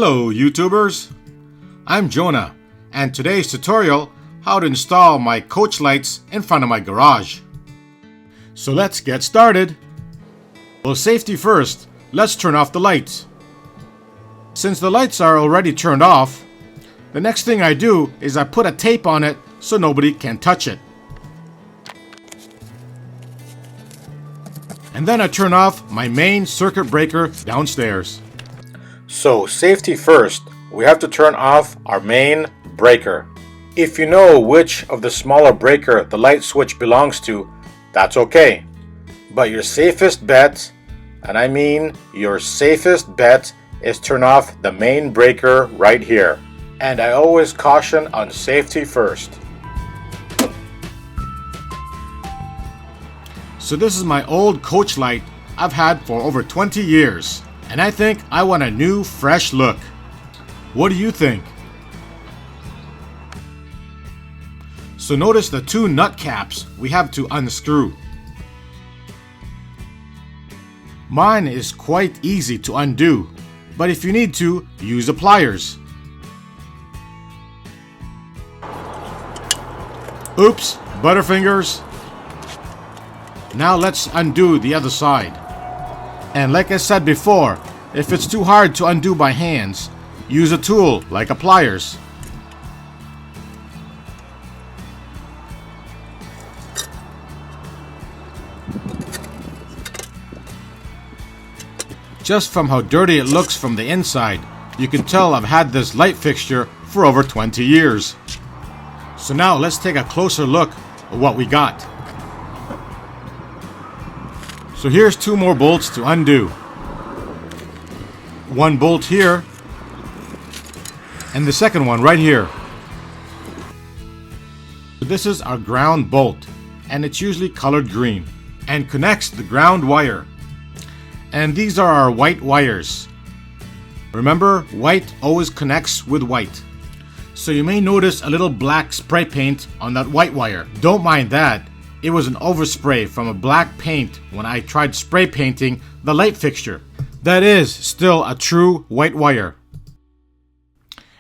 Hello YouTubers, I'm Jonah, and today's tutorial how to install my coach lights in front of my garage. So let's get started. Well, safety first, let's turn off the lights. Since the lights are already turned off, the next thing I do is I put a tape on it so nobody can touch it. And then I turn off my main circuit breaker downstairs. So safety first, we have to turn off our main breaker. If you know which of the smaller breaker the light switch belongs to, that's okay. But your safest bet, and I mean your safest bet, is turn off the main breaker right here. And I always caution on safety first. So this is my old coach light I've had for over 20 years. And I think I want a new, fresh look. What do you think? So notice the two nut caps we have to unscrew. Mine is quite easy to undo, but if you need to, use the pliers. Oops, butterfingers. Now let's undo the other side. And like I said before, if it's too hard to undo by hands, use a tool like a pliers. Just from how dirty it looks from the inside, you can tell I've had this light fixture for over 20 years. So now let's take a closer look at what we got. So here's two more bolts to undo. One bolt here, and the second one right here. This is our ground bolt, and it's usually colored green, and connects the ground wire. And these are our white wires. Remember, white always connects with white. So you may notice a little black spray paint on that white wire. Don't mind that. It was an overspray from a black paint when I tried spray painting the light fixture. That is still a true white wire.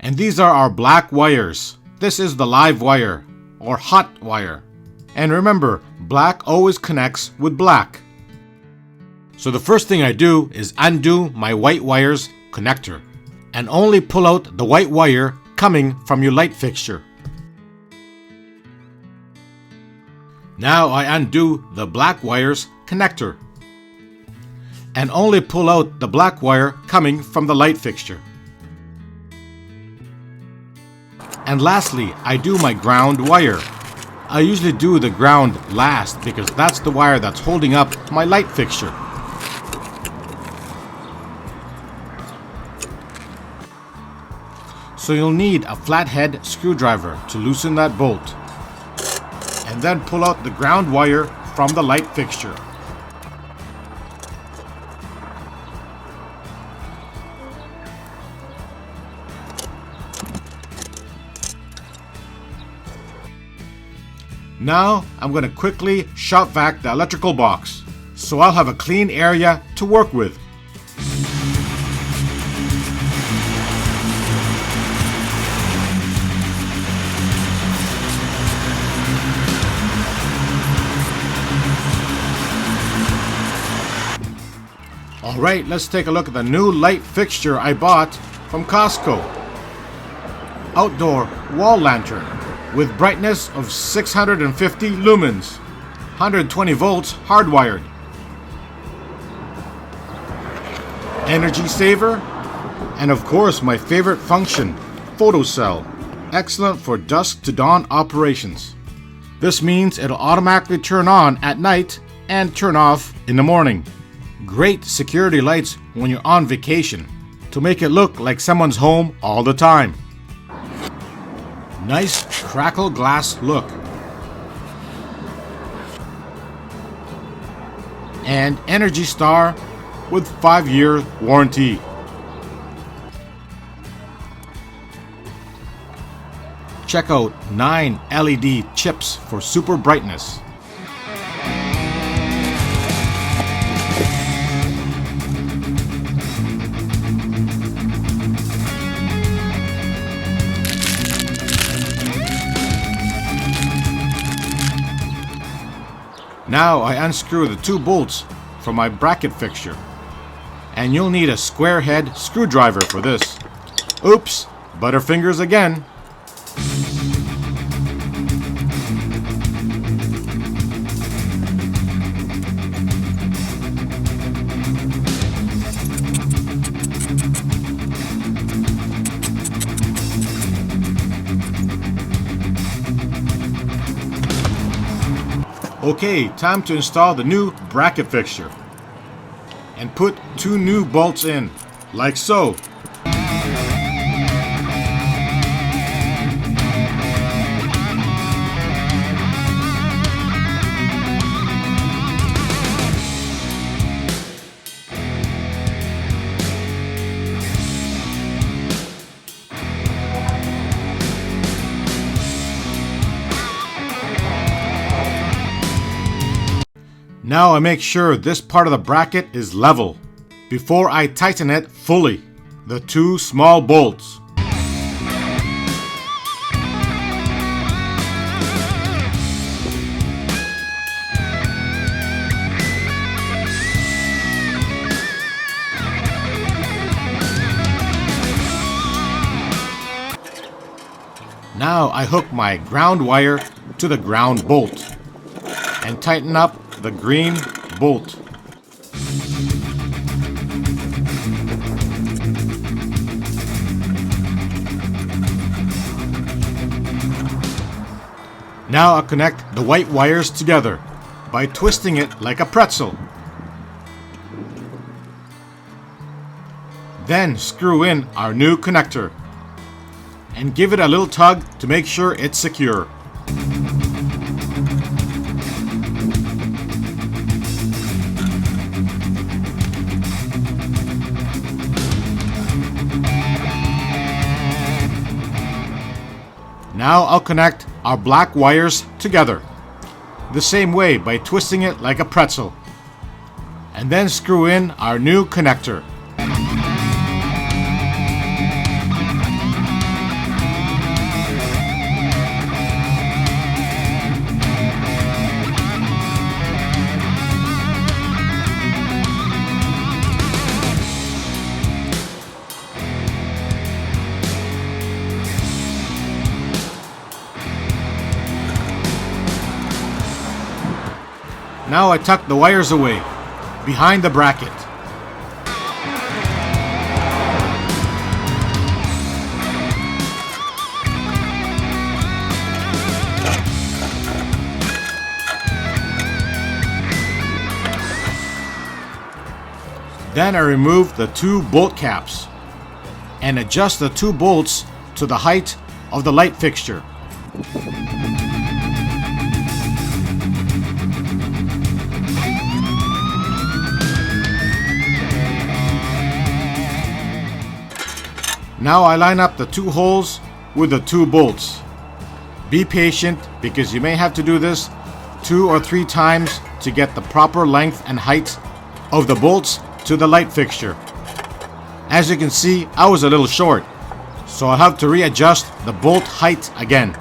And these are our black wires. This is the live wire, or hot wire. And remember, black always connects with black. So the first thing I do is undo my white wire's connector, and only pull out the white wire coming from your light fixture. Now I undo the black wire's connector and only pull out the black wire coming from the light fixture. And lastly, I do my ground wire. I usually do the ground last because that's the wire that's holding up my light fixture. So you'll need a flathead screwdriver to loosen that bolt. And then pull out the ground wire from the light fixture. Now I'm going to quickly shop vac the electrical box, so I'll have a clean area to work with. Alright, let's take a look at the new light fixture I bought from Costco. Outdoor wall lantern with brightness of 650 lumens, 120 volts hardwired. Energy saver, and of course my favorite function, photo cell. Excellent for dusk to dawn operations. This means it'll automatically turn on at night and turn off in the morning. Great security lights when you're on vacation to make it look like someone's home all the time. Nice crackle glass look. And Energy Star with 5-year warranty. Check out 9 LED chips for super brightness. Now I unscrew the 2 bolts from my bracket fixture. And you'll need a square head screwdriver for this. Oops, butterfingers again. Okay, time to install the new bracket fixture. And put 2 new bolts in, like so. Now I make sure this part of the bracket is level before I tighten it fully. The 2 small bolts. Now I hook my ground wire to the ground bolt and tighten up the green bolt. Now I'll connect the white wires together by twisting it like a pretzel. Then screw in our new connector and give it a little tug to make sure it's secure. Now I'll connect our black wires together, the same way by twisting it like a pretzel, and then screw in our new connector. Now I tuck the wires away behind the bracket. Then I remove the 2 bolt caps and adjust the 2 bolts to the height of the light fixture. Now I line up the 2 holes with the 2 bolts. Be patient because you may have to do this 2 or 3 times to get the proper length and height of the bolts to the light fixture. As you can see, I was a little short, so I'll have to readjust the bolt height again.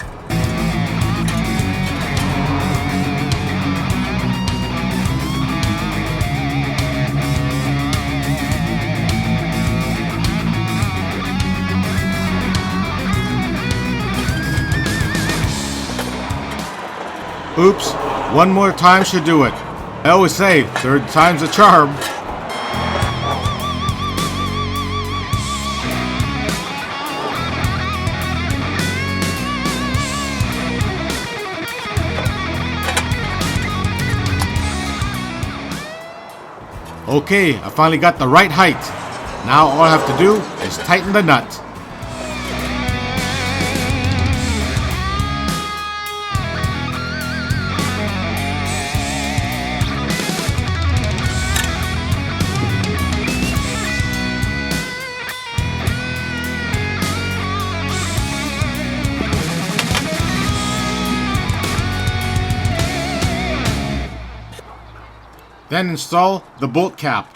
Oops, 1 more time should do it. I always say, 3rd time's a charm. Okay, I finally got the right height. Now all I have to do is tighten the nut. Then install the bolt cap.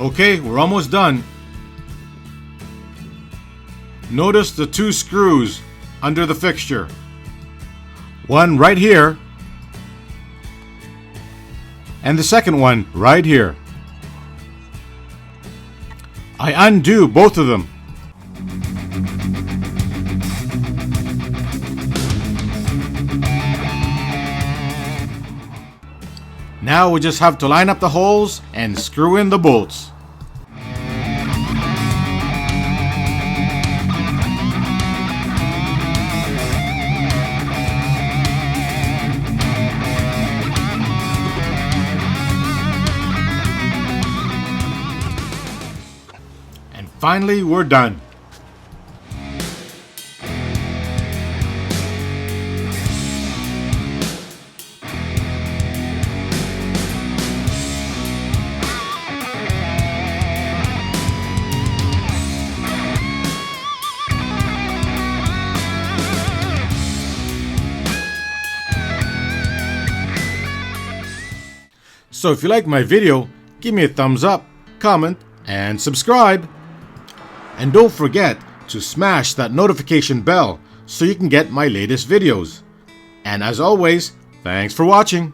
Okay, we're almost done. Notice the two screws under the fixture. One right here, and the second one right here. I undo both of them. Now we just have to line up the holes and screw in the bolts. And finally, we're done. So if you like my video, give me a thumbs up, comment, and subscribe. And don't forget to smash that notification bell so you can get my latest videos. And as always, thanks for watching.